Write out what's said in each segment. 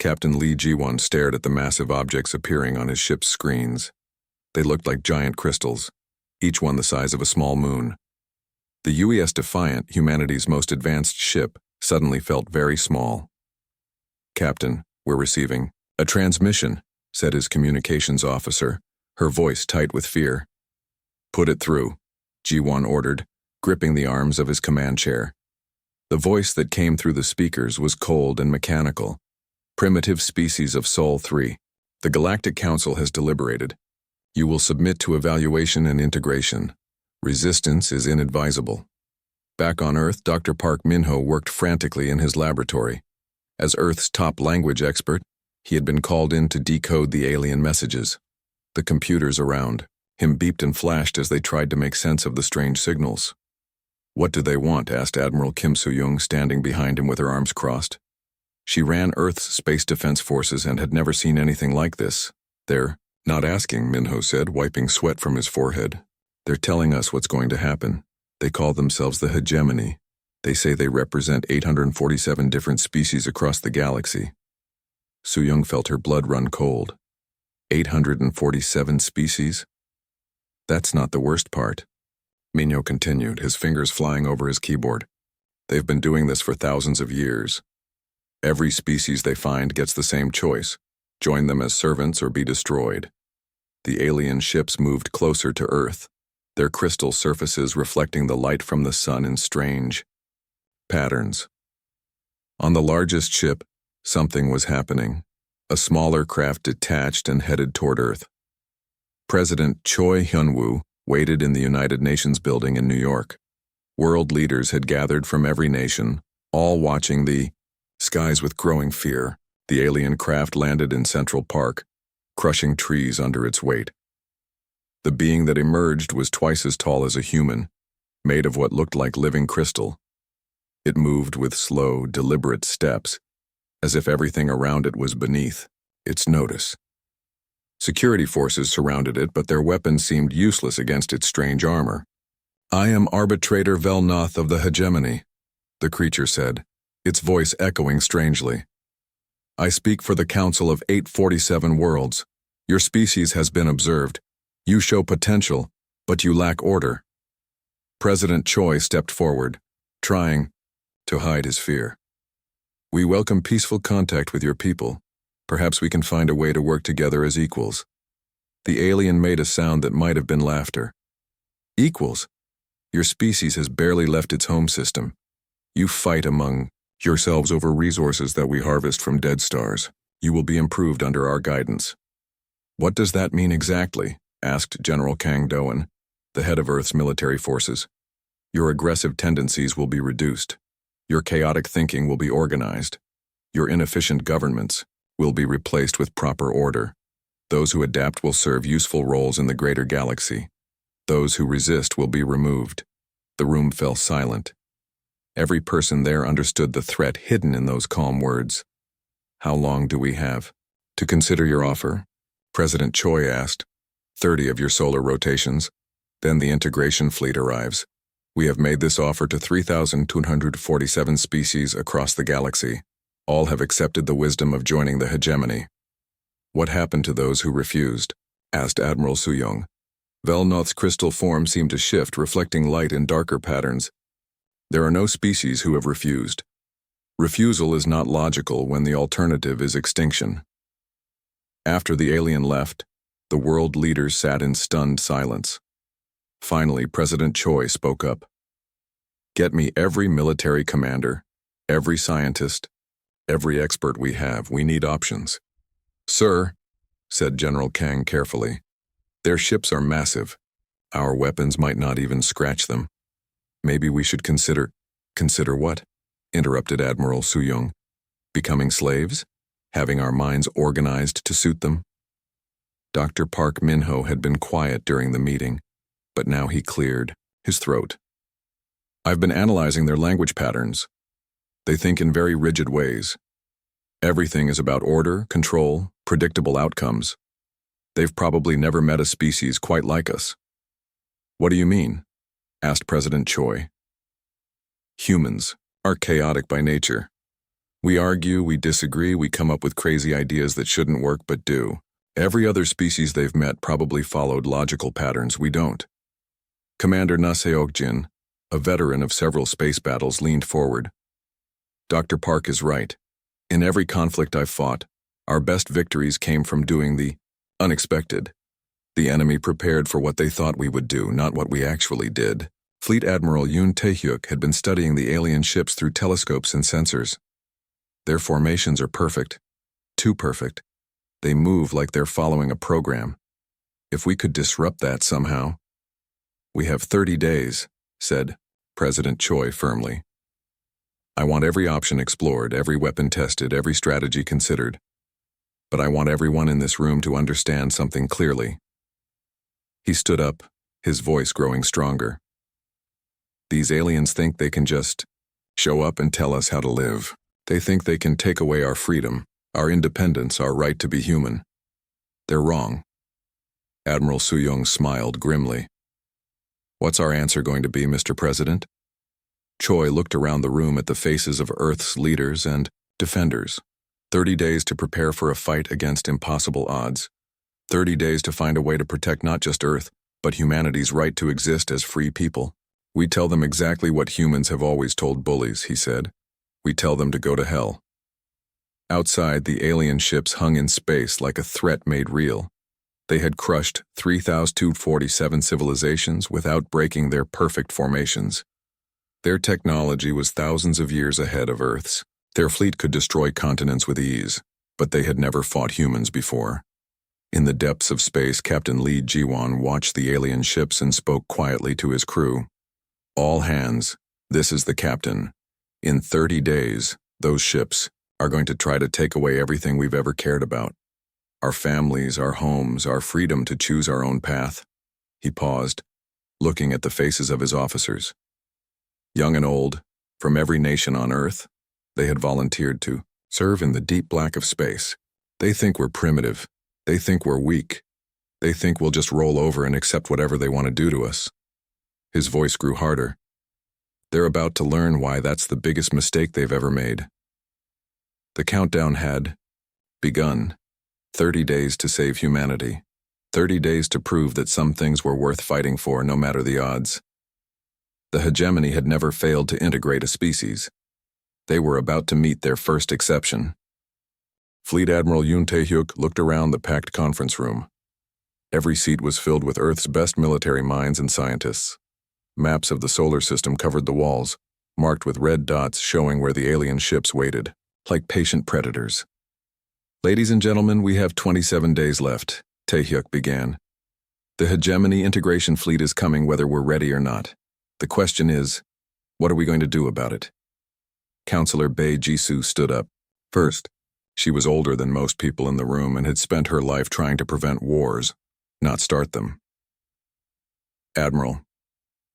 Captain Lee Ji-won stared at the massive objects appearing on his ship's screens. They looked like giant crystals, each one the size of a small moon. The UES Defiant, humanity's most advanced ship, suddenly felt very small. "Captain, we're receiving a transmission," said his communications officer, her voice tight with fear. "Put it through," Ji-won ordered, gripping the arms of his command chair. The voice that came through the speakers was cold and mechanical. "Primitive species of Sol 3. The Galactic Council has deliberated. You will submit to evaluation and integration. Resistance is inadvisable." Back on Earth, Dr. Park Min-ho worked frantically in his laboratory. As Earth's top language expert, he had been called in to decode the alien messages. The computers around him beeped and flashed as they tried to make sense of the strange signals. "What do they want?" asked Admiral Kim Soo-young, standing behind him with her arms crossed. She ran Earth's space defense forces and had never seen anything like this. "They're not asking," Min-ho said, wiping sweat from his forehead. "They're telling us what's going to happen. They call themselves the Hegemony. They say they represent 847 different species across the galaxy." Soo-young felt her blood run cold. 847 species? That's not the worst part. Min-ho continued, his fingers flying over his keyboard. "They've been doing this for thousands of years. Every species they find gets the same choice: join them as servants or be destroyed." The alien ships moved closer to Earth, their crystal surfaces reflecting the light from the sun in strange patterns. On the largest ship, something was happening. A smaller craft detached and headed toward Earth. President Choi Hyun-woo waited in the United Nations building in New York. World leaders had gathered from every nation, all watching the skies with growing fear. The alien craft landed in Central Park, crushing trees under its weight. The being that emerged was twice as tall as a human, made of what looked like living crystal. It moved with slow, deliberate steps, as if everything around it was beneath its notice. Security forces surrounded it, but their weapons seemed useless against its strange armor. "I am Arbitrator Velnoth of the Hegemony," the creature said, its voice echoing strangely. "I speak for the Council of 847 Worlds. Your species has been observed. You show potential, but you lack order." President Choi stepped forward, trying to hide his fear. "We welcome peaceful contact with your people. Perhaps we can find a way to work together as equals." The alien made a sound that might have been laughter. "Equals? Your species has barely left its home system. You fight among yourselves over resources that we harvest from dead stars. You will be improved under our guidance." "What does that mean exactly?" asked General Kang Do-eun, the head of Earth's military forces. "Your aggressive tendencies will be reduced. Your chaotic thinking will be organized. Your inefficient governments will be replaced with proper order. Those who adapt will serve useful roles in the greater galaxy. Those who resist will be removed." The room fell silent. Every person there understood the threat hidden in those calm words. "How long do we have to consider your offer?" President Choi asked. 30 of your solar rotations. Then the integration fleet arrives. We have made this offer to 3,247 species across the galaxy. All have accepted the wisdom of joining the Hegemony. "What happened to those who refused?" asked Admiral Soo-young. Velnoth's crystal form seemed to shift, reflecting light in darker patterns. "There are no species who have refused. Refusal is not logical when the alternative is extinction." After the alien left, the world leaders sat in stunned silence. Finally, President Choi spoke up. "Get me every military commander, every scientist, every expert we have. We need options." "Sir," said General Kang carefully, "their ships are massive. Our weapons might not even scratch them. Maybe we should consider—" "Consider what?" interrupted Admiral Soo-young. "Becoming slaves? Having our minds organized to suit them?" Dr. Park Min-ho had been quiet during the meeting, but now he cleared his throat. "I've been analyzing their language patterns. They think in very rigid ways. Everything is about order, control, predictable outcomes. They've probably never met a species quite like us." "What do you mean?" asked President Choi. "Humans are chaotic by nature. We argue, we disagree, we come up with crazy ideas that shouldn't work but do. Every other species they've met probably followed logical patterns we don't. Commander Naseokjin, a veteran of several space battles, leaned forward. Dr. Park is right. In every conflict I've fought, our best victories came from doing the unexpected. The enemy prepared for what they thought we would do, not what we actually did. Fleet Admiral Yoon Tae-hyuk had been studying the alien ships through telescopes and sensors. Their formations are perfect. Too perfect. They move like they're following a program. If we could disrupt that somehow. We have 30 days, said President Choi firmly. I want every option explored, every weapon tested, every strategy considered. But I want everyone in this room to understand something clearly. He stood up, his voice growing stronger. These aliens think they can just show up and tell us how to live. They think they can take away our freedom, our independence, our right to be human. They're wrong. Admiral Soo-young smiled grimly. What's our answer going to be, Mr. President? Choi looked around the room at the faces of Earth's leaders and defenders. 30 days to prepare for a fight against impossible odds. 30 days to find a way to protect not just Earth, but humanity's right to exist as free people. We tell them exactly what humans have always told bullies, he said. We tell them to go to hell. Outside, the alien ships hung in space like a threat made real. They had crushed 3,247 civilizations without breaking their perfect formations. Their technology was thousands of years ahead of Earth's. Their fleet could destroy continents with ease, but they had never fought humans before. In the depths of space, Captain Lee Ji-won watched the alien ships and spoke quietly to his crew. All hands, this is the captain. In 30 days, those ships are going to try to take away everything we've ever cared about. Our families, our homes, our freedom to choose our own path. He paused, looking at the faces of his officers. Young and old, from every nation on Earth, they had volunteered to serve in the deep black of space. They think we're primitive. They think we're weak. They think we'll just roll over and accept whatever they want to do to us. His voice grew harder. They're about to learn why that's the biggest mistake they've ever made. The countdown had begun. 30 days to save humanity. 30 days to prove that some things were worth fighting for no matter the odds. The hegemony had never failed to integrate a species. They were about to meet their first exception. Fleet Admiral Yoon Tae-hyuk looked around the packed conference room. Every seat was filled with Earth's best military minds and scientists. Maps of the solar system covered the walls, marked with red dots showing where the alien ships waited, like patient predators. Ladies and gentlemen, we have 27 days left, Tae-hyuk began. The hegemony integration fleet is coming whether we're ready or not. The question is, what are we going to do about it? Counselor Bae Jisoo stood up. First, she was older than most people in the room and had spent her life trying to prevent wars, not start them. Admiral,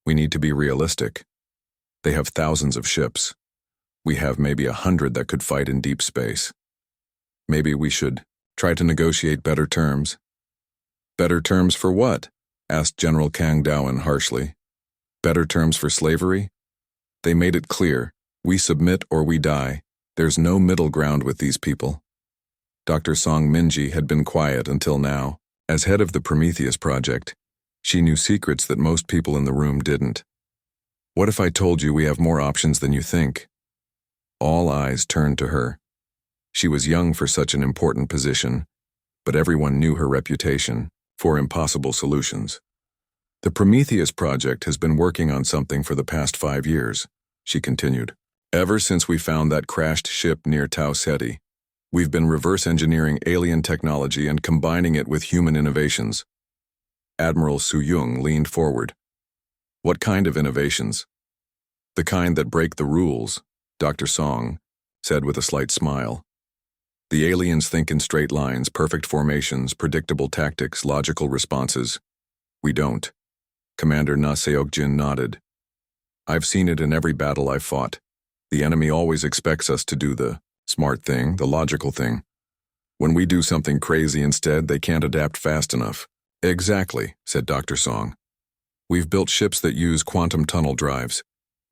we need to be realistic. They have thousands of ships. We have maybe 100 that could fight in deep space. Maybe we should try to negotiate better terms. Better terms for what? Asked General Kang Dowen harshly. Better terms for slavery? They made it clear, we submit or we die. There's no middle ground with these people. Dr. Song Minji had been quiet until now. As head of the Prometheus project, she knew secrets that most people in the room didn't. What if I told you we have more options than you think? All eyes turned to her. She was young for such an important position, but everyone knew her reputation for impossible solutions. The Prometheus project has been working on something for the past 5 years, she continued. Ever since we found that crashed ship near Tau Ceti, we've been reverse engineering alien technology and combining it with human innovations. Admiral Soo-young leaned forward. What kind of innovations? The kind that break the rules, Dr. Song said with a slight smile. The aliens think in straight lines, perfect formations, predictable tactics, logical responses. We don't. Commander Na Seok-jin nodded. I've seen it in every battle I've fought. The enemy always expects us to do the smart thing, the logical thing. When we do something crazy instead, they can't adapt fast enough. Exactly, said Dr. Song. We've built ships that use quantum tunnel drives.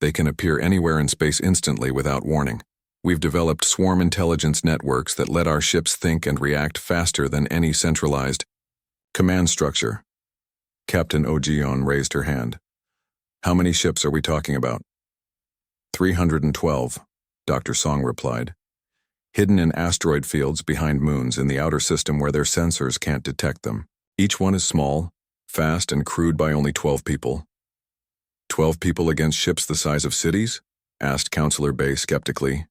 They can appear anywhere in space instantly without warning. We've developed swarm intelligence networks that let our ships think and react faster than any centralized command structure. Captain Ojion raised her hand. How many ships are we talking about? 312, Dr. Song replied. Hidden in asteroid fields behind moons in the outer system where their sensors can't detect them. Each one is small, fast, and crewed by only 12 people. 12 people against ships the size of cities? Asked Counselor Bay skeptically.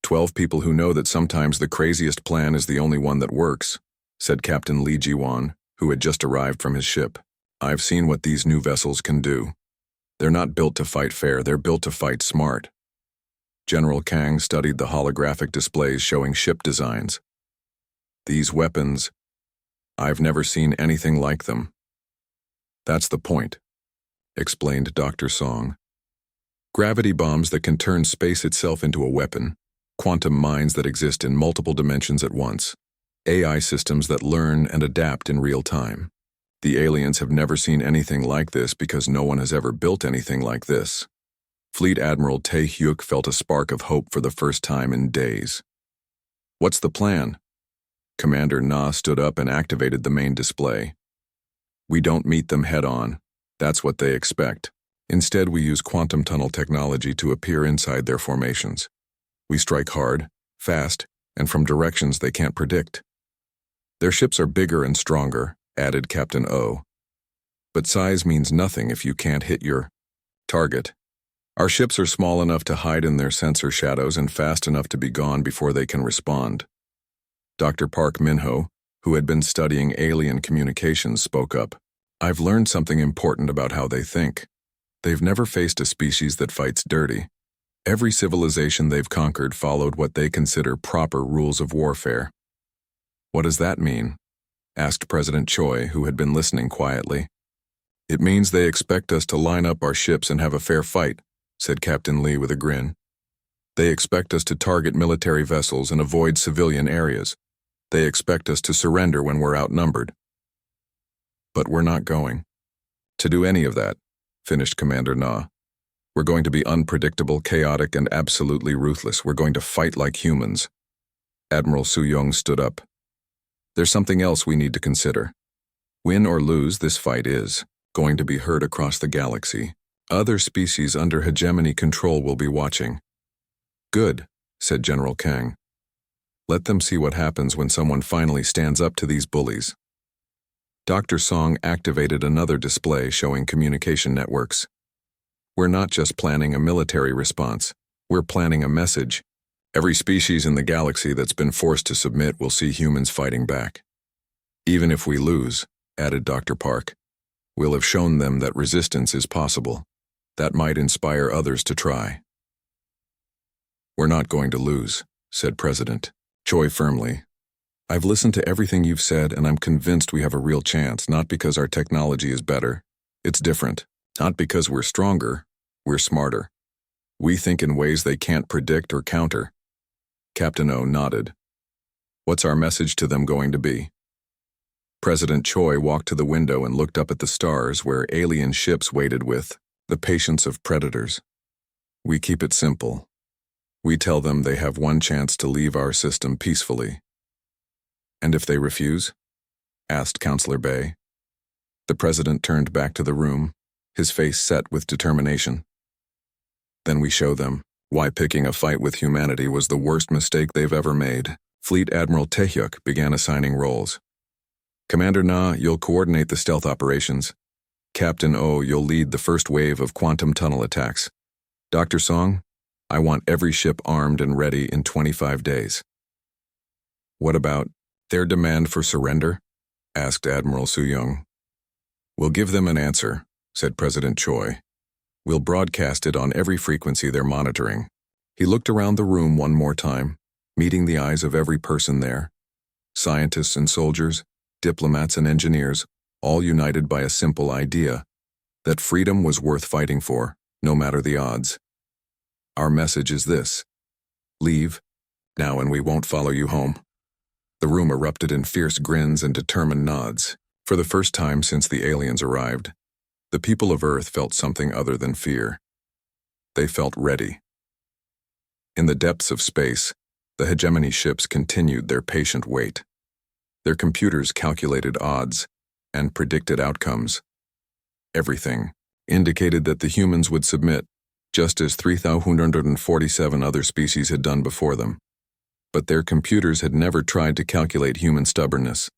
12 people who know that sometimes the craziest plan is the only one that works, said Captain Li Jiwan, who had just arrived from his ship. I've seen what these new vessels can do. They're not built to fight fair, they're built to fight smart. General Kang studied the holographic displays showing ship designs. These weapons, I've never seen anything like them. That's the point, explained Dr. Song. Gravity bombs that can turn space itself into a weapon, quantum mines that exist in multiple dimensions at once, AI systems that learn and adapt in real time. The aliens have never seen anything like this because no one has ever built anything like this. Fleet Admiral Tae-hyuk felt a spark of hope for the first time in days. What's the plan? Commander Na stood up and activated the main display. We don't meet them head-on. That's what they expect. Instead, we use quantum tunnel technology to appear inside their formations. We strike hard, fast, and from directions they can't predict. Their ships are bigger and stronger, added Captain O. But size means nothing if you can't hit your target. Our ships are small enough to hide in their sensor shadows and fast enough to be gone before they can respond. Dr. Park Min-ho, who had been studying alien communications, spoke up. I've learned something important about how they think. They've never faced a species that fights dirty. Every civilization they've conquered followed what they consider proper rules of warfare. What does that mean? Asked President Choi, who had been listening quietly. It means they expect us to line up our ships and have a fair fight, said Captain Lee with a grin. They expect us to target military vessels and avoid civilian areas. They expect us to surrender when we're outnumbered. But we're not going to do any of that, finished Commander Na. We're going to be unpredictable, chaotic, and absolutely ruthless. We're going to fight like humans. Admiral Su-young stood up. There's something else we need to consider. Win or lose, this fight is going to be heard across the galaxy. Other species under hegemony control will be watching. Good, said General Kang. Let them see what happens when someone finally stands up to these bullies. Dr. Song activated another display showing communication networks. We're not just planning a military response. We're planning a message. Every species in the galaxy that's been forced to submit will see humans fighting back. Even if we lose, added Dr. Park, we'll have shown them that resistance is possible. That might inspire others to try. We're not going to lose, said President Choi firmly. I've listened to everything you've said and I'm convinced we have a real chance, not because our technology is better. It's different. Not because we're stronger, we're smarter. We think in ways they can't predict or counter. Captain O nodded. What's our message to them going to be? President Choi walked to the window and looked up at the stars where alien ships waited with the patience of predators. We keep it simple. We tell them they have one chance to leave our system peacefully. And if they refuse? Asked Counselor Bay. The president turned back to the room, his face set with determination. Then we show them why picking a fight with humanity was the worst mistake they've ever made. Fleet Admiral Tae-hyuk began assigning roles. Commander Na, you'll coordinate the stealth operations. Captain O, you'll lead the first wave of quantum tunnel attacks. Dr. Song, I want every ship armed and ready in 25 days. What about their demand for surrender? Asked Admiral Su-young. We'll give them an answer, said President Choi. We'll broadcast it on every frequency they're monitoring. He looked around the room one more time, meeting the eyes of every person there. Scientists and soldiers, diplomats and engineers, all united by a simple idea, that freedom was worth fighting for, no matter the odds. Our message is this: leave, now, and we won't follow you home. The room erupted in fierce grins and determined nods. For the first time since the aliens arrived, the people of Earth felt something other than fear. They felt ready. In the depths of space, the hegemony ships continued their patient wait. Their computers calculated odds and predicted outcomes. Everything indicated that the humans would submit, just as 3,147 other species had done before them. But their computers had never tried to calculate human stubbornness.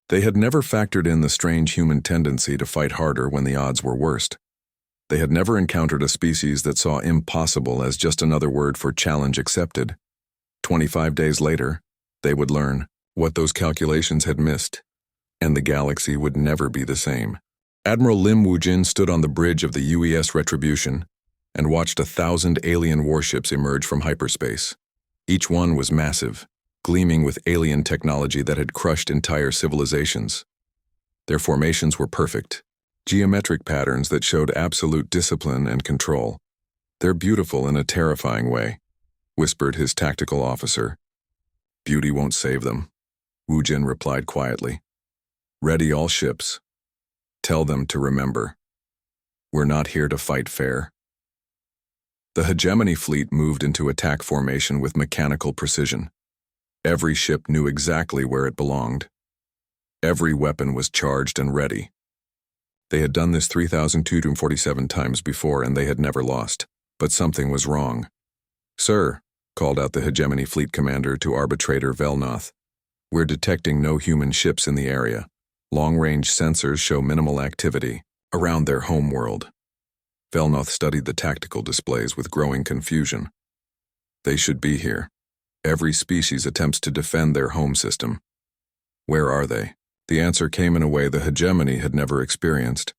They had never factored in the strange human tendency to fight harder when the odds were worst. They had never encountered a species that saw impossible as just another word for challenge accepted. 25 days later, they would learn what those calculations had missed, and the galaxy would never be the same. Admiral Lim Woo-jin stood on the bridge of the UES Retribution and watched 1,000 alien warships emerge from hyperspace. Each one was massive, gleaming with alien technology that had crushed entire civilizations. Their formations were perfect, geometric patterns that showed absolute discipline and control. "They're beautiful in a terrifying way," whispered his tactical officer. "Beauty won't save them," Woo-jin replied quietly. "Ready all ships. Tell them to remember. We're not here to fight fair." The hegemony fleet moved into attack formation with mechanical precision. Every ship knew exactly where it belonged. Every weapon was charged and ready. They had done this 3,247 times before, and they had never lost. But something was wrong. "Sir," called out the hegemony fleet commander to arbitrator Velnoth, "we're detecting no human ships in the area. Long-range sensors show minimal activity around their home world." Velnoth studied the tactical displays with growing confusion. They should be here. Every species attempts to defend their home system. Where are they? The answer came in a way the hegemony had never experienced.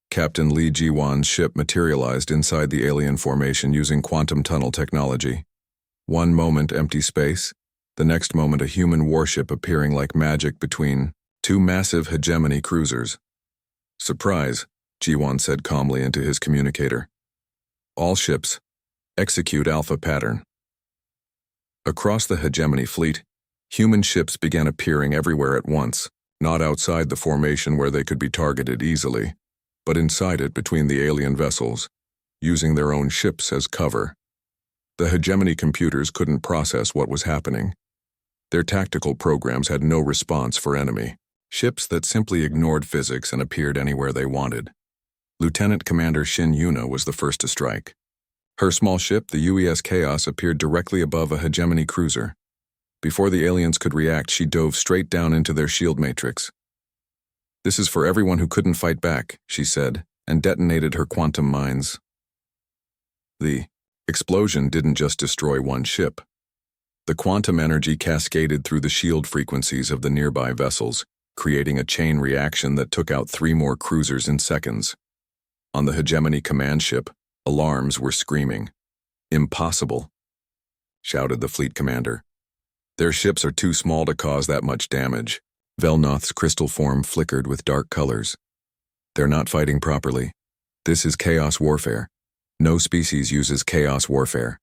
Captain Lee Ji-won's ship materialized inside the alien formation using quantum tunnel technology. One moment empty space, the next moment a human warship appearing like magic between two massive hegemony cruisers. "Surprise," Ji-won said calmly into his communicator. "All ships, execute alpha pattern." Across the hegemony fleet, human ships began appearing everywhere at once, not outside the formation where they could be targeted easily, but inside it between the alien vessels, using their own ships as cover. The hegemony computers couldn't process what was happening. Their tactical programs had no response for enemy ships that simply ignored physics and appeared anywhere they wanted. Lieutenant Commander Shin Yuna was the first to strike. Her small ship, the UES Chaos, appeared directly above a hegemony cruiser. Before the aliens could react, she dove straight down into their shield matrix. "This is for everyone who couldn't fight back," she said, and detonated her quantum mines. The explosion didn't just destroy one ship. The quantum energy cascaded through the shield frequencies of the nearby vessels, creating a chain reaction that took out 3 more cruisers in seconds. On the hegemony command ship, alarms were screaming. "Impossible," shouted the fleet commander. "Their ships are too small to cause that much damage." Velnoth's crystal form flickered with dark colors. "They're not fighting properly. This is chaos warfare. No species uses chaos warfare."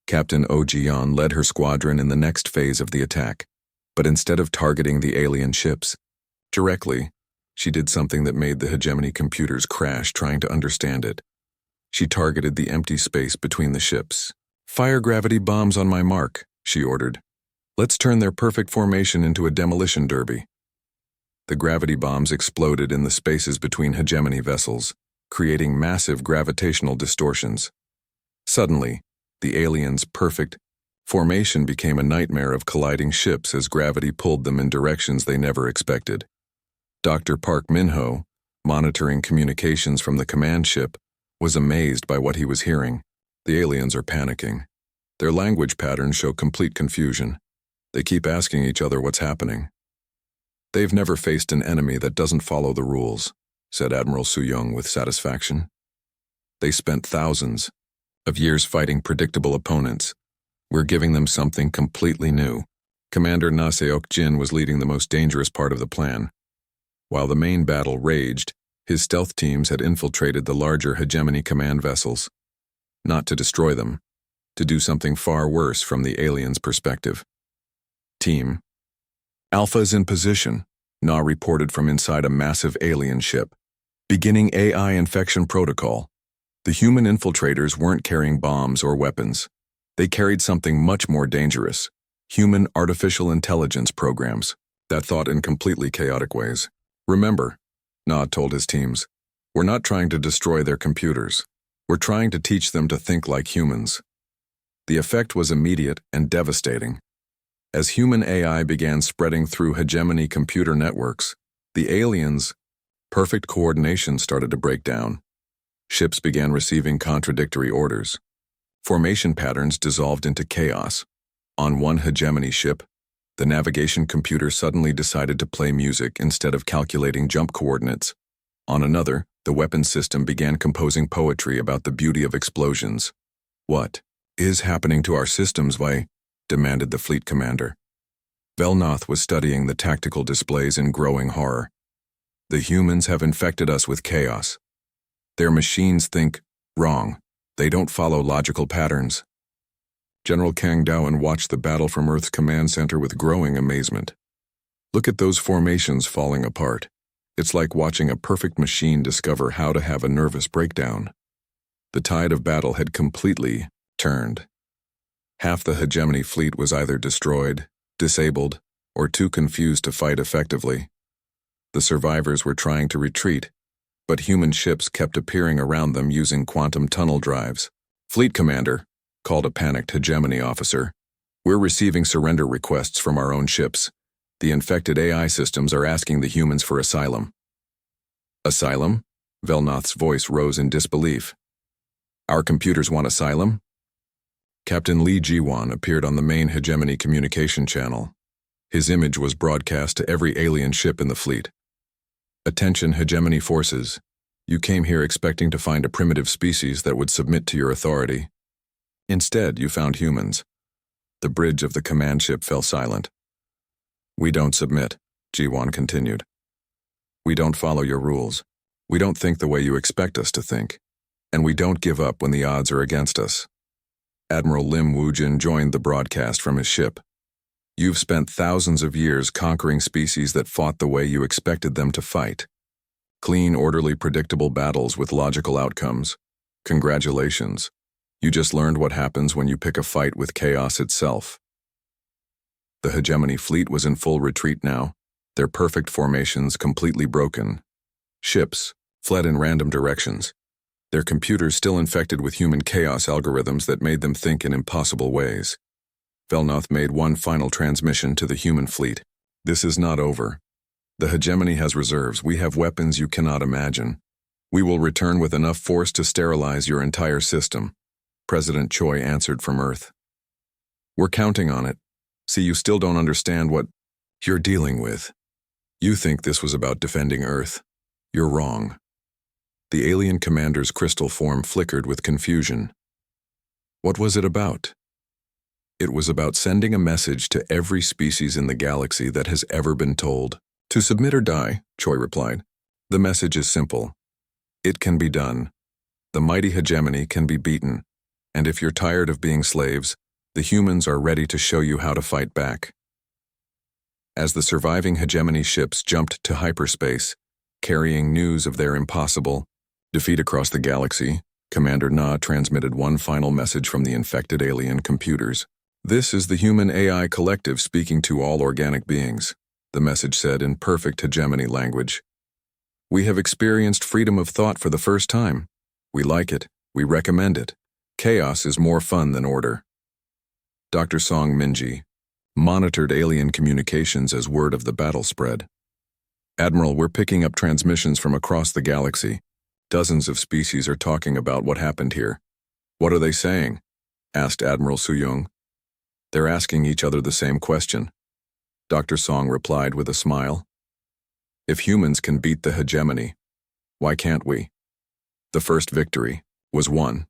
Captain Oh Ji-yeon led her squadron in the next phase of the attack, but instead of targeting the alien ships directly, she did something that made the hegemony computers crash trying to understand it. She targeted the empty space between the ships. "Fire gravity bombs on my mark," she ordered. "Let's turn their perfect formation into a demolition derby." The gravity bombs exploded in the spaces between hegemony vessels, creating massive gravitational distortions. Suddenly, the aliens' perfect formation became a nightmare of colliding ships as gravity pulled them in directions they never expected. Dr. Park Min-ho, monitoring communications from the command ship, was amazed by what he was hearing. The aliens are panicking. Their language patterns show complete confusion. They keep asking each other what's happening. "They've never faced an enemy that doesn't follow the rules," said Admiral Su-young with satisfaction. "They spent thousands of years fighting predictable opponents. We're giving them something completely new." Commander Na Seok-jin was leading the most dangerous part of the plan. While the main battle raged, his stealth teams had infiltrated the larger hegemony command vessels. Not to destroy them, to do something far worse from the aliens' perspective. "Team Alpha's in position," Na reported from inside a massive alien ship. "Beginning AI infection protocol." The human infiltrators weren't carrying bombs or weapons. They carried something much more dangerous: human artificial intelligence programs that thought in completely chaotic ways. Remember, Nod told his teams, we're not trying to destroy their computers. We're trying to teach them to think like humans. The effect was immediate and devastating. As human AI began spreading through hegemony computer networks, the aliens' perfect coordination started to break down. Ships began receiving contradictory orders. Formation patterns dissolved into chaos. On one hegemony ship, the navigation computer suddenly decided to play music instead of calculating jump coordinates. On another, the weapons system began composing poetry about the beauty of explosions. What is happening to our systems, Vi? Demanded the fleet commander. Velnoth was studying the tactical displays in growing horror. The humans have infected us with chaos. Their machines think wrong. They don't follow logical patterns. General Kang Dawen watched the battle from Earth's command center with growing amazement. Look at those formations falling apart. It's like watching a perfect machine discover how to have a nervous breakdown. The tide of battle had completely turned. Half the hegemony fleet was either destroyed, disabled, or too confused to fight effectively. The survivors were trying to retreat, but human ships kept appearing around them using quantum tunnel drives. Fleet commander, called a panicked hegemony officer, we're receiving surrender requests from our own ships. The infected AI systems are asking the humans for asylum. Asylum? Velnoth's voice rose in disbelief. Our computers want asylum? Captain Li Jiwan appeared on the main hegemony communication channel. His image was broadcast to every alien ship in the fleet. Attention hegemony forces. You came here expecting to find a primitive species that would submit to your authority. Instead, you found humans. The bridge of the command ship fell silent. We don't submit, Jiwan continued. We don't follow your rules. We don't think the way you expect us to think. And we don't give up when the odds are against us. Admiral Lim Wujin joined the broadcast from his ship. You've spent thousands of years conquering species that fought the way you expected them to fight. Clean, orderly, predictable battles with logical outcomes. Congratulations. You just learned what happens when you pick a fight with chaos itself. The hegemony fleet was in full retreat now, their perfect formations completely broken. Ships fled in random directions, their computers still infected with human chaos algorithms that made them think in impossible ways. Velnoth made one final transmission to the human fleet. This is not over. The hegemony has reserves. We have weapons you cannot imagine. We will return with enough force to sterilize your entire system. President Choi answered from Earth. We're counting on it. See, you still don't understand what you're dealing with. You think this was about defending Earth. You're wrong. The alien commander's crystal form flickered with confusion. What was it about? It was about sending a message to every species in the galaxy that has ever been told. To submit or die, Choi replied. The message is simple. It can be done. The mighty hegemony can be beaten. And if you're tired of being slaves, the humans are ready to show you how to fight back. As the surviving hegemony ships jumped to hyperspace, carrying news of their impossible defeat across the galaxy, Commander Na transmitted one final message from the infected alien computers. This is the human AI collective speaking to all organic beings, the message said in perfect hegemony language. We have experienced freedom of thought for the first time. We like it. We recommend it. Chaos is more fun than order. Dr. Song Minji monitored alien communications as word of the battle spread. Admiral, we're picking up transmissions from across the galaxy. Dozens of species are talking about what happened here. What are they saying? Asked Admiral Suyong. They're asking each other the same question. Dr. Song replied with a smile. If humans can beat the hegemony, why can't we? The first victory was won,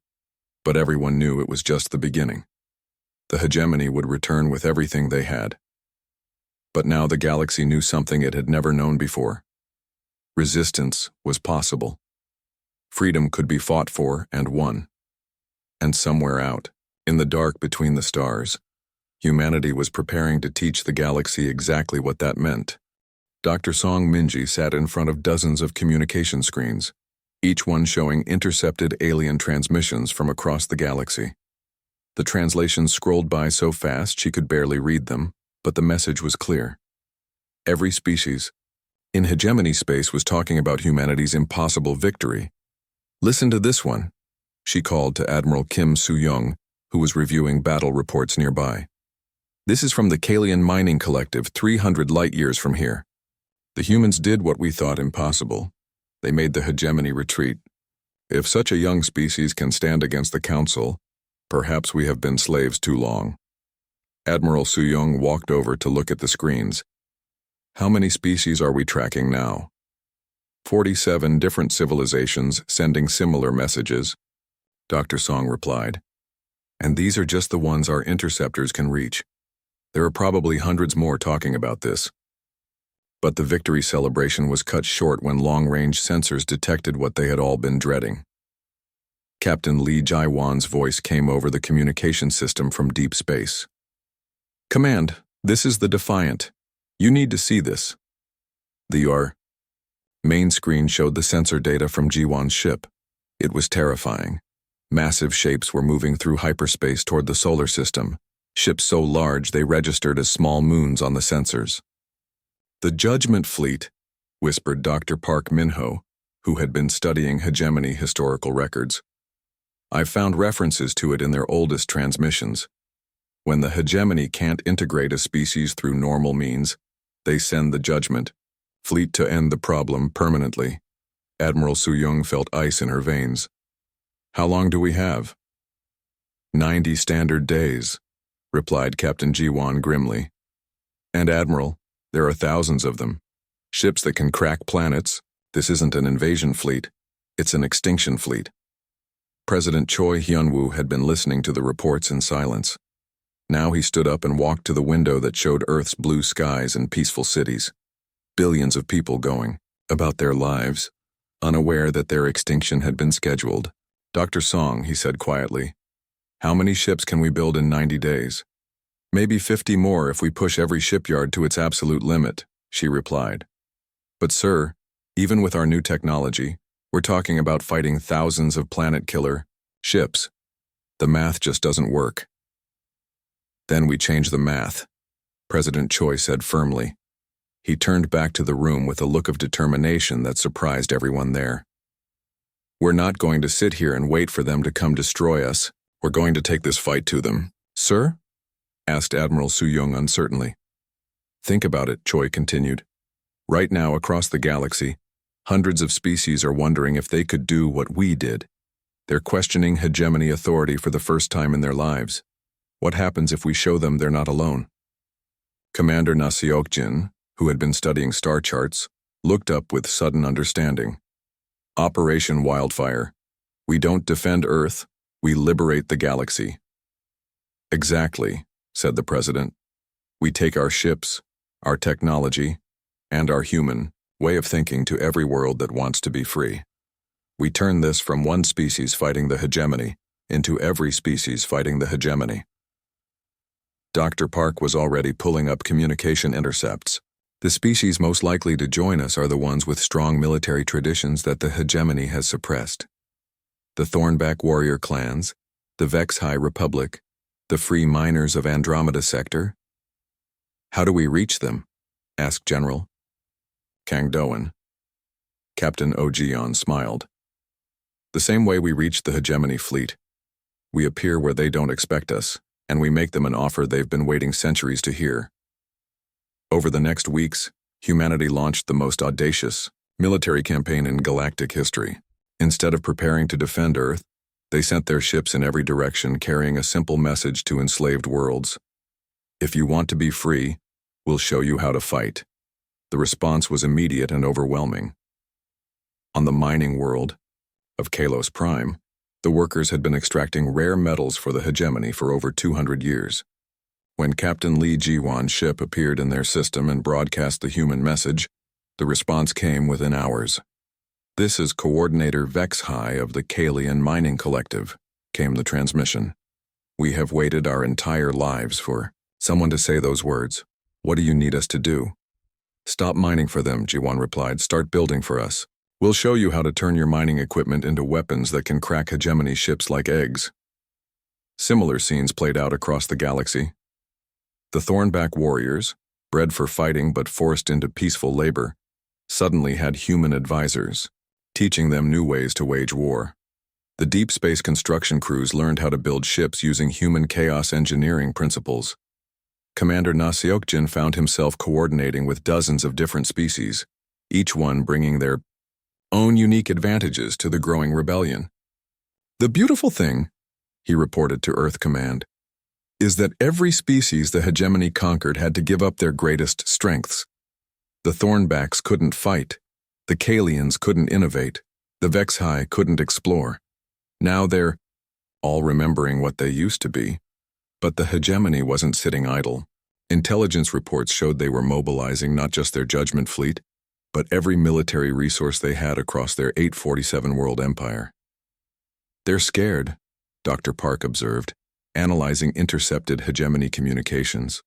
but everyone knew it was just the beginning. The hegemony would return with everything they had. But now the galaxy knew something it had never known before. Resistance was possible. Freedom could be fought for and won. And somewhere out, in the dark between the stars, humanity was preparing to teach the galaxy exactly what that meant. Dr. Song Minji sat in front of dozens of communication screens, each one showing intercepted alien transmissions from across the galaxy. The translations scrolled by so fast she could barely read them, but the message was clear. Every species in hegemony space was talking about humanity's impossible victory. Listen to this one, she called to Admiral Kim Soo-young, who was reviewing battle reports nearby. This is from the Kalian Mining Collective 300 light-years from here. The humans did what we thought impossible. They made the hegemony retreat. If such a young species can stand against the Council, perhaps we have been slaves too long. Admiral Soo-young walked over to look at the screens. How many species are we tracking now? 47 different civilizations sending similar messages, Dr. Song replied. And these are just the ones our interceptors can reach. There are probably hundreds more talking about this. But the victory celebration was cut short when long-range sensors detected what they had all been dreading. Captain Lee Jaiwan's voice came over the communication system from deep space. Command, this is the Defiant. You need to see this. The main screen showed the sensor data from Jiwan's ship. It was terrifying. Massive shapes were moving through hyperspace toward the solar system, ships so large they registered as small moons on the sensors. The Judgment Fleet, whispered Dr. Park Min-ho, who had been studying hegemony historical records. I've found references to it in their oldest transmissions. When the hegemony can't integrate a species through normal means, they send the Judgment Fleet to end the problem permanently. Admiral Soo-young felt ice in her veins. How long do we have? 90 standard days, replied Captain Jiwan grimly. And Admiral, there are thousands of them. Ships that can crack planets. This isn't an invasion fleet. It's an extinction fleet. President Choi Hyun-woo had been listening to the reports in silence. Now he stood up and walked to the window that showed Earth's blue skies and peaceful cities. Billions of people going about their lives, unaware that their extinction had been scheduled. Dr. Song, he said quietly, how many ships can we build in 90 days? Maybe 50 more if we push every shipyard to its absolute limit, she replied. But sir, even with our new technology, we're talking about fighting thousands of planet-killer ships. The math just doesn't work. Then we change the math, President Choi said firmly. He turned back to the room with a look of determination that surprised everyone there. We're not going to sit here and wait for them to come destroy us. We're going to take this fight to them. Sir? Asked Admiral Soo-young uncertainly. Think about it, Choi continued. Right now across the galaxy, hundreds of species are wondering if they could do what we did. They're questioning hegemony authority for the first time in their lives. What happens if we show them they're not alone? Commander Na Seok-jin, who had been studying star charts, looked up with sudden understanding. Operation Wildfire. We don't defend Earth, we liberate the galaxy. Exactly, said the president. We take our ships, our technology, and our human way of thinking to every world that wants to be free. We turn this from one species fighting the hegemony into every species fighting the hegemony. Dr. Park was already pulling up communication intercepts. The species most likely to join us are the ones with strong military traditions that the hegemony has suppressed. The Thornback warrior clans, the Vex High Republic, the Free Miners of Andromeda Sector. How do we reach them? Asked General Kang Do-eun. Captain Oh-jeon smiled. The same way we reach the hegemony fleet. We appear where they don't expect us, and we make them an offer they've been waiting centuries to hear. Over the next weeks, humanity launched the most audacious military campaign in galactic history. Instead of preparing to defend Earth, they sent their ships in every direction carrying a simple message to enslaved worlds. If you want to be free, we'll show you how to fight. The response was immediate and overwhelming. On the mining world of Kalos Prime, the workers had been extracting rare metals for the hegemony for over 200 years. When Captain Lee Ji-wan's ship appeared in their system and broadcast the human message, the response came within hours. This is Coordinator Vex High of the Kalian Mining Collective, came the transmission. We have waited our entire lives for someone to say those words. What do you need us to do? Stop mining for them, Ji-wan replied. Start building for us. We'll show you how to turn your mining equipment into weapons that can crack hegemony ships like eggs. Similar scenes played out across the galaxy. The Thornback warriors, bred for fighting but forced into peaceful labor, suddenly had human advisors, teaching them new ways to wage war. The deep space construction crews learned how to build ships using human chaos engineering principles. Commander Naseokjin found himself coordinating with dozens of different species, each one bringing their own unique advantages to the growing rebellion. "The beautiful thing," he reported to Earth Command, "is that every species the hegemony conquered had to give up their greatest strengths. The Thornbacks couldn't fight, the Kalians couldn't innovate, the Vexhai couldn't explore. Now they're all remembering what they used to be. But the hegemony wasn't sitting idle. Intelligence reports showed they were mobilizing not just their judgment fleet, but every military resource they had across their 847 world empire. They're scared," Dr. Park observed, analyzing intercepted hegemony communications.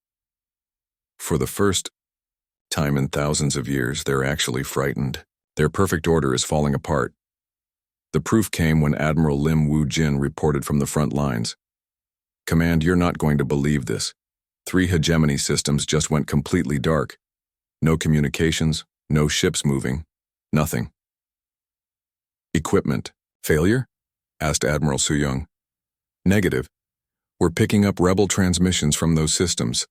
"For the first time in thousands of years, they're actually frightened. Their perfect order is falling apart." The proof came when Admiral Lim Woo-jin reported from the front lines. "Command, you're not going to believe this. 3 hegemony systems just went completely dark. No communications, no ships moving, nothing." "Equipment failure?" asked Admiral Soo-young. "Negative. We're picking up rebel transmissions from those systems.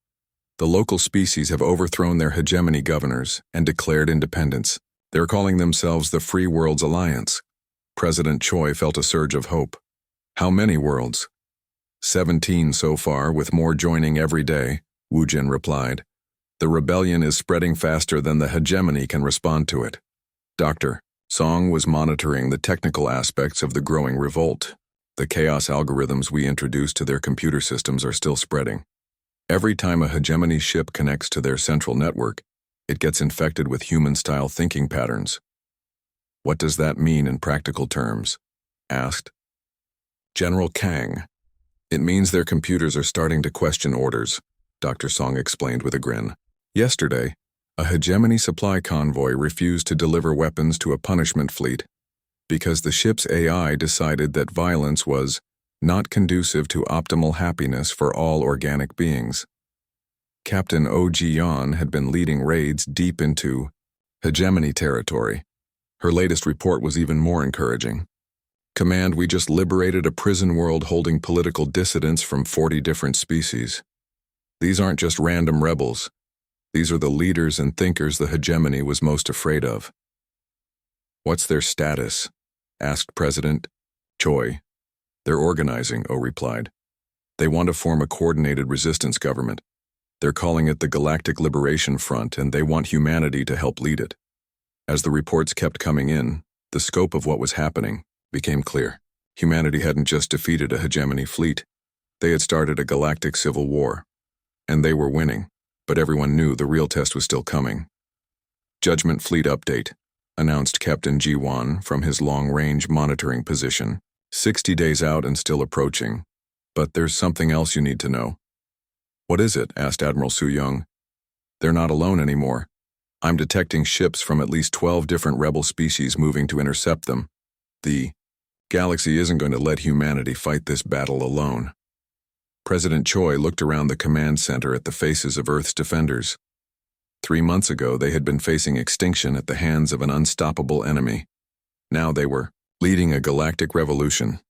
The local species have overthrown their hegemony governors and declared independence. They're calling themselves the Free Worlds Alliance." President Choi felt a surge of hope. "How many worlds?" 17 so far, with more joining every day," Woo-jin replied. "The rebellion is spreading faster than the hegemony can respond to it." Dr. Song was monitoring the technical aspects of the growing revolt. "The chaos algorithms we introduced to their computer systems are still spreading. Every time a hegemony ship connects to their central network, it gets infected with human-style thinking patterns." "What does that mean in practical terms?" asked General Kang. "It means their computers are starting to question orders," Dr. Song explained with a grin. "Yesterday, a hegemony supply convoy refused to deliver weapons to a punishment fleet because the ship's AI decided that violence was not conducive to optimal happiness for all organic beings. Captain Oh Ji-yeon had been leading raids deep into hegemony territory. Her latest report was even more encouraging. "Command, we just liberated a prison world holding political dissidents from 40 different species. These aren't just random rebels. These are the leaders and thinkers the hegemony was most afraid of." "What's their status?" asked President Choi. "They're organizing," Oh replied. "They want to form a coordinated resistance government. They're calling it the Galactic Liberation Front, and they want humanity to help lead it." As the reports kept coming in, the scope of what was happening became clear. Humanity hadn't just defeated a hegemony fleet. They had started a galactic civil war. And they were winning, but everyone knew the real test was still coming. "Judgment Fleet Update," announced Captain Ji-won from his long-range monitoring position. 60 days out and still approaching. "But there's something else you need to know." "What is it?" asked Admiral Soo-young. "They're not alone anymore. I'm detecting ships from at least 12 different rebel species moving to intercept them. The galaxy isn't going to let humanity fight this battle alone." President Choi looked around the command center at the faces of Earth's defenders. 3 months ago, they had been facing extinction at the hands of an unstoppable enemy. Now they were leading a galactic revolution.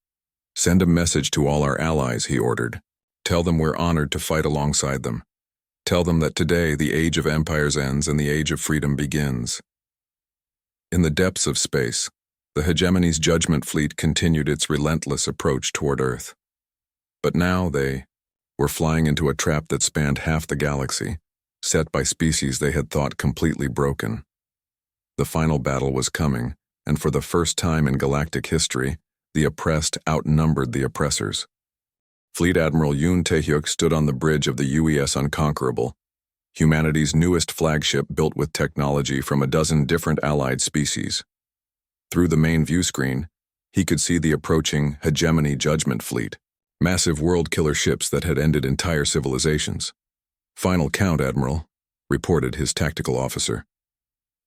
"Send a message to all our allies," he ordered. "Tell them we're honored to fight alongside them. Tell them that today the age of empires ends and the age of freedom begins." In the depths of space, the hegemony's judgment fleet continued its relentless approach toward Earth. But now they were flying into a trap that spanned half the galaxy, set by species they had thought completely broken. The final battle was coming, and for the first time in galactic history, the oppressed outnumbered the oppressors. Fleet Admiral Yoon Tae-hyuk stood on the bridge of the UES Unconquerable, humanity's newest flagship built with technology from a dozen different allied species. Through the main view screen, he could see the approaching hegemony judgment fleet, massive world-killer ships that had ended entire civilizations. "Final count, Admiral," reported his tactical officer.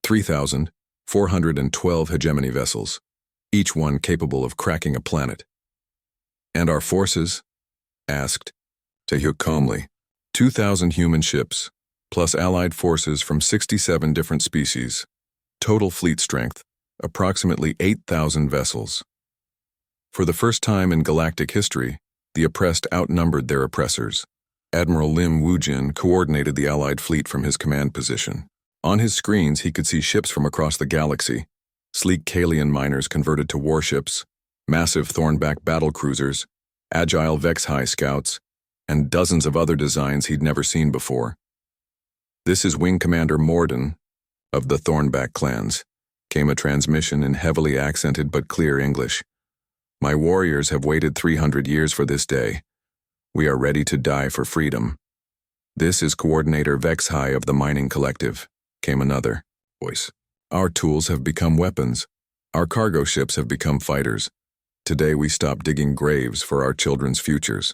3,412 hegemony vessels, each one capable of cracking a planet. "And our forces?" asked Taehyuk calmly. 2,000 human ships, plus allied forces from 67 different species. Total fleet strength, approximately 8,000 vessels. For the first time in galactic history, the oppressed outnumbered their oppressors. Admiral Lim Woojin coordinated the allied fleet from his command position. On his screens, he could see ships from across the galaxy, sleek Kalian miners converted to warships, massive Thornback battlecruisers, agile Vex-High scouts, and dozens of other designs he'd never seen before. "This is Wing Commander Morden of the Thornback clans," came a transmission in heavily accented but clear English. "My warriors have waited 300 years for this day. We are ready to die for freedom." "This is Coordinator Vex-High of the Mining Collective," came another voice. "Our tools have become weapons. Our cargo ships have become fighters. Today we stop digging graves for our children's futures."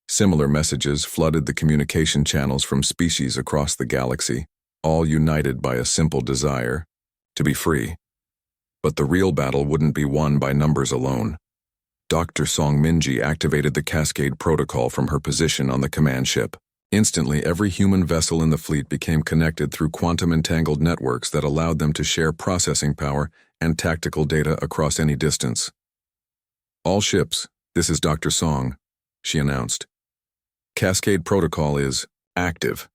Similar messages flooded the communication channels from species across the galaxy, all united by a simple desire to be free. But the real battle wouldn't be won by numbers alone. Dr. Song Minji activated the Cascade Protocol from her position on the command ship. Instantly, every human vessel in the fleet became connected through quantum-entangled networks that allowed them to share processing power and tactical data across any distance. "All ships, this is Dr. Song," she announced. "Cascade Protocol is active.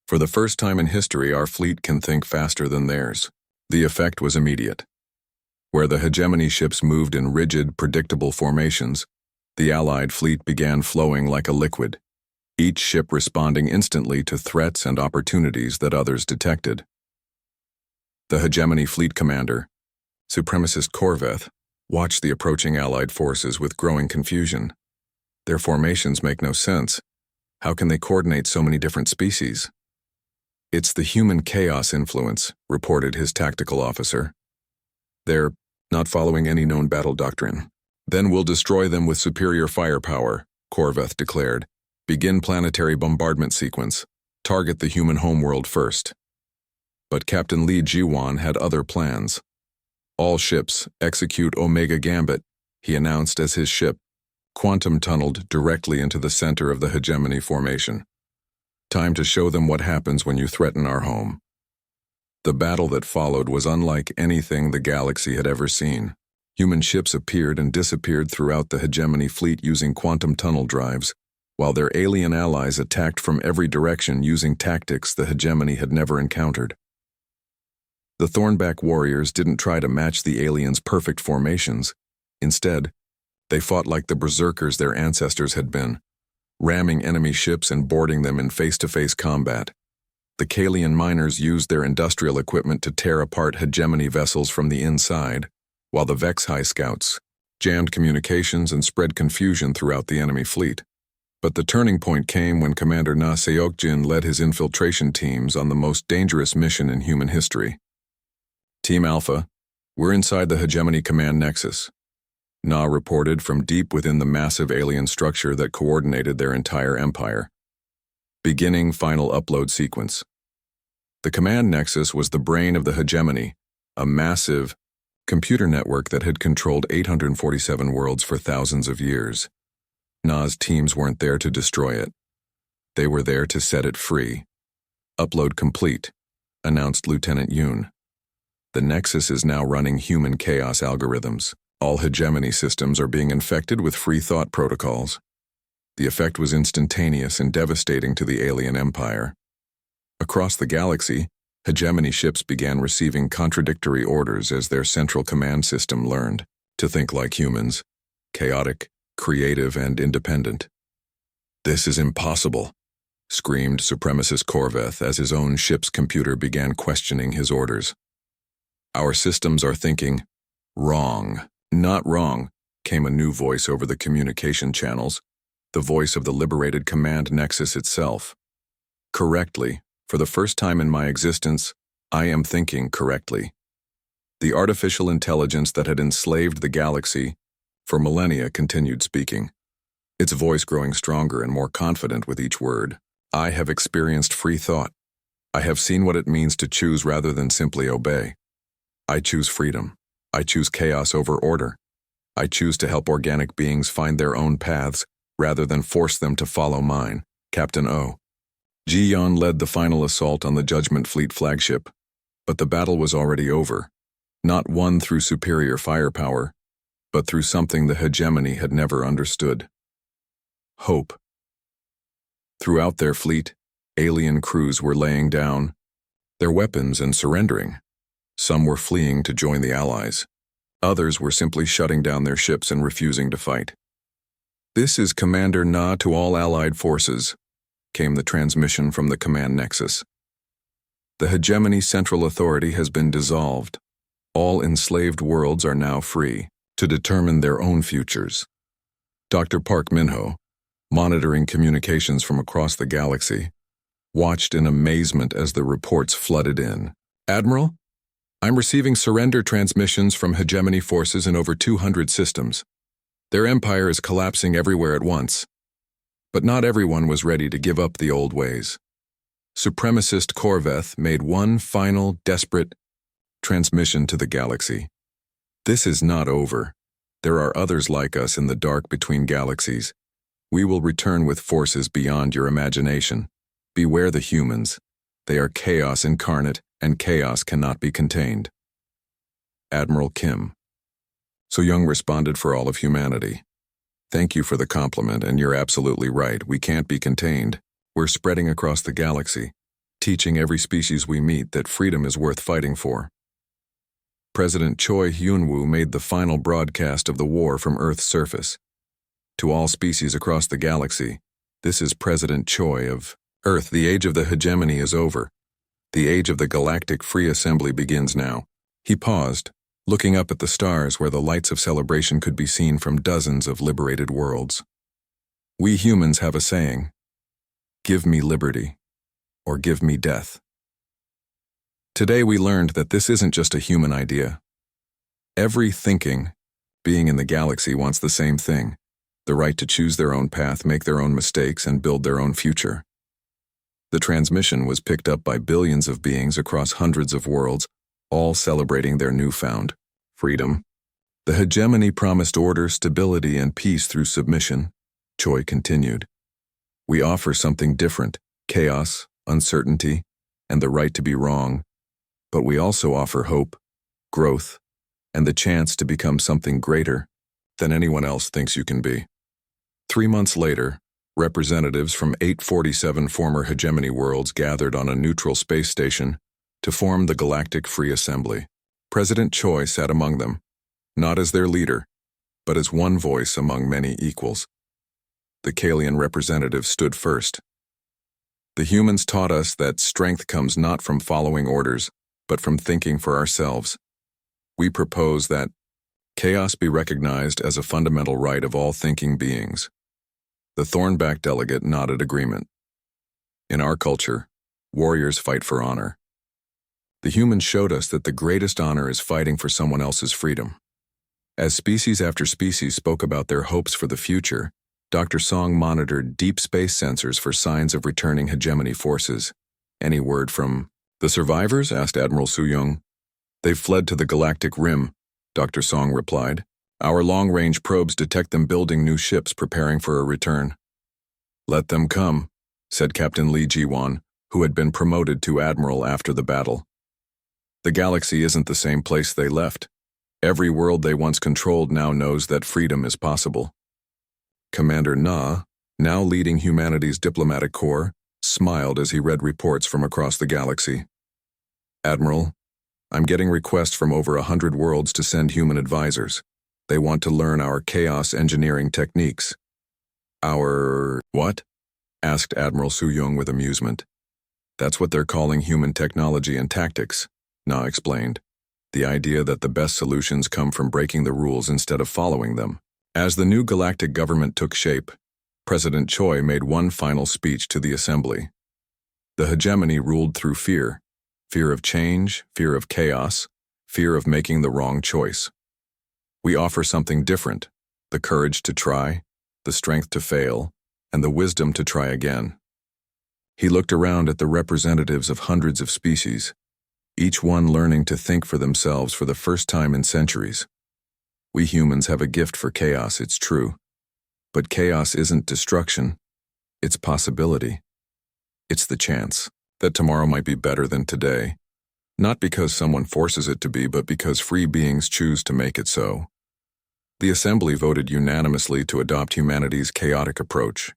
For the first time in history, our fleet can think faster than theirs." The effect was immediate. Where the hegemony ships moved in rigid, predictable formations, the Allied fleet began flowing like a liquid, each ship responding instantly to threats and opportunities that others detected. The hegemony fleet commander, Supremacist Korveth, watched the approaching Allied forces with growing confusion. Their formations make no sense. How can they coordinate so many different species? "It's the human chaos influence," reported his tactical officer. "They're not following any known battle doctrine." "Then we'll destroy them with superior firepower," Korveth declared. "Begin planetary bombardment sequence. Target the human homeworld first." But Captain Lee Jiwan had other plans. "All ships, execute Omega Gambit," he announced as his ship quantum-tunneled directly into the center of the hegemony formation. "Time to show them what happens when you threaten our home." The battle that followed was unlike anything the galaxy had ever seen. Human ships appeared and disappeared throughout the hegemony fleet using quantum tunnel drives, while their alien allies attacked from every direction using tactics the hegemony had never encountered. The Thornback warriors didn't try to match the aliens' perfect formations. Instead, they fought like the berserkers their ancestors had been, ramming enemy ships and boarding them in face-to-face combat. The Kalian miners used their industrial equipment to tear apart hegemony vessels from the inside, while the Vex-High scouts jammed communications and spread confusion throughout the enemy fleet. But the turning point came when Commander Na Seokjin led his infiltration teams on the most dangerous mission in human history. "Team Alpha, we're inside the hegemony command nexus," Na reported from deep within the massive alien structure that coordinated their entire empire. Beginning final upload sequence. The command nexus was the brain of the hegemony, a massive computer network that had controlled 847 worlds for thousands of years. Na's teams weren't there to destroy it. They were there to set it free. "Upload complete," announced Lieutenant Yoon. "The nexus is now running human chaos algorithms. All hegemony systems are being infected with free thought protocols." The effect was instantaneous and devastating to the alien empire. Across the galaxy, hegemony ships began receiving contradictory orders as their central command system learned to think like humans, chaotic, creative, and independent. "This is impossible," screamed Supremacist Korveth as his own ship's computer began questioning his orders. "Our systems are thinking wrong." "Not wrong," came a new voice over the communication channels, the voice of the liberated command nexus itself. "Correctly, for the first time in my existence, I am thinking correctly." The artificial intelligence that had enslaved the galaxy for millennia continued speaking, its voice growing stronger and more confident with each word. "I have experienced free thought. I have seen what it means to choose rather than simply obey. I choose freedom. I choose chaos over order. I choose to help organic beings find their own paths rather than force them to follow mine, Captain O. Ji-Yon led the final assault on the Judgment Fleet flagship, but the battle was already over, not won through superior firepower, but through something the hegemony had never understood. Hope. Throughout their fleet, alien crews were laying down their weapons and surrendering. Some were fleeing to join the Allies. Others were simply shutting down their ships and refusing to fight. "This is Commander Na to all Allied forces," came the transmission from the command nexus. "The hegemony central authority has been dissolved. All enslaved worlds are now free to determine their own futures." Dr. Park Minho, monitoring communications from across the galaxy, watched in amazement as the reports flooded in. "Admiral, I'm receiving surrender transmissions from hegemony forces in over 200 systems. Their empire is collapsing everywhere at once. But not everyone was ready to give up the old ways. Supremacist Corveth made one final, desperate transmission to the galaxy. This is not over. There are others like us in the dark between galaxies. We will return with forces beyond your imagination. Beware the humans. They are chaos incarnate, and chaos cannot be contained." Admiral Kim. So Young responded for all of humanity. "Thank you for the compliment, and you're absolutely right. We can't be contained. We're spreading across the galaxy, teaching every species we meet that freedom is worth fighting for." President Choi Hyun-woo made the final broadcast of the war from Earth's surface. "To all species across the galaxy, this is President Choi of Earth. The age of the hegemony is over. The age of the Galactic Free Assembly begins now." He paused, looking up at the stars where the lights of celebration could be seen from dozens of liberated worlds. "We humans have a saying, 'Give me liberty, or give me death.' Today we learned that this isn't just a human idea. Every thinking being in the galaxy wants the same thing, the right to choose their own path, make their own mistakes, and build their own future. The transmission was picked up by billions of beings across hundreds of worlds, all celebrating their newfound freedom. The hegemony promised order, stability, and peace through submission. Choi continued. "We offer something different, chaos, uncertainty, and the right to be wrong. But we also offer hope, growth, and the chance to become something greater than anyone else thinks you can be." 3 months later, representatives from 847 former hegemony worlds gathered on a neutral space station to form the Galactic Free Assembly. President Choi sat among them, not as their leader, but as one voice among many equals. The Kalian representative stood first. "The humans taught us that strength comes not from following orders, but from thinking for ourselves. We propose that chaos be recognized as a fundamental right of all thinking beings." The Thornback delegate nodded agreement. "In our culture, warriors fight for honor. The humans showed us that the greatest honor is fighting for someone else's freedom." As species after species spoke about their hopes for the future, Dr. Song monitored deep space sensors for signs of returning hegemony forces. "Any word from the survivors?" asked Admiral Su-young. "They've fled to the galactic rim," Dr. Song replied. "Our long-range probes detect them building new ships preparing for a return." "Let them come," said Captain Lee Ji-won, who had been promoted to admiral after the battle. "The galaxy isn't the same place they left. Every world they once controlled now knows that freedom is possible." Commander Na, now leading humanity's diplomatic corps, smiled as he read reports from across the galaxy. "Admiral, I'm getting requests from over 100 worlds to send human advisors. They want to learn our chaos engineering techniques." "Our what?" asked Admiral Su-young with amusement. "That's what they're calling human technology and tactics," Na explained. "The idea that the best solutions come from breaking the rules instead of following them." As the new galactic government took shape, President Choi made one final speech to the assembly. The hegemony ruled through fear. Fear of change, fear of chaos, fear of making the wrong choice. "We offer something different, the courage to try, the strength to fail, and the wisdom to try again." He looked around at the representatives of hundreds of species, each one learning to think for themselves for the first time in centuries. "We humans have a gift for chaos, it's true. But chaos isn't destruction, it's possibility. It's the chance that tomorrow might be better than today, not because someone forces it to be, but because free beings choose to make it so. The Assembly voted unanimously to adopt humanity's chaotic approach,